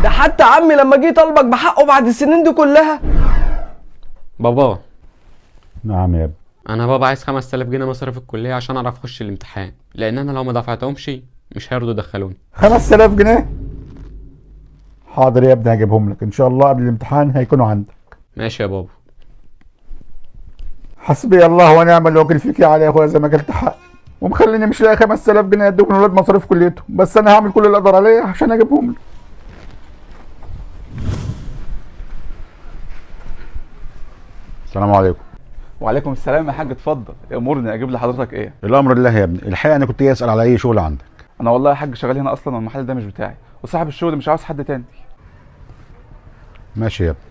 ده حتى عمي لما جه طالبك بحقه بعد السنين دي كلها. بابا. نعم يا ابني. انا بابا عايز 5000 جنيه مصاريف الكليه عشان اعرف اخش الامتحان، لان انا لو ما دفعتهمش مش هيرضوا يدخلوني. 5000 جنيه؟ حاضر يا ابني، هجيبهم لك ان شاء الله قبل الامتحان هيكونوا عندك. ماشي يا بابا. حسبي الله ونعم الوكيل فيك يا علي يا اخويا، زي ما قلت حق ومخليني مش لاقي 5000 جنيه ادوهم لولاد مصاريف كليتهم، بس انا هعمل كل اللي اقدر عليه عشان اجيبهم لك. السلام عليكم. وعليكم السلام يا حاج، اتفضل امرني اجيب لحضرتك ايه. الامر لله يا ابني، الحقيقه انا كنت جاي اسال على اي شغل عندك. انا والله يا حاج شغال هنا اصلا، والمحل ده مش بتاعي، وصاحب الشغل مش عاوز حد تاني. ماشي يا ابني.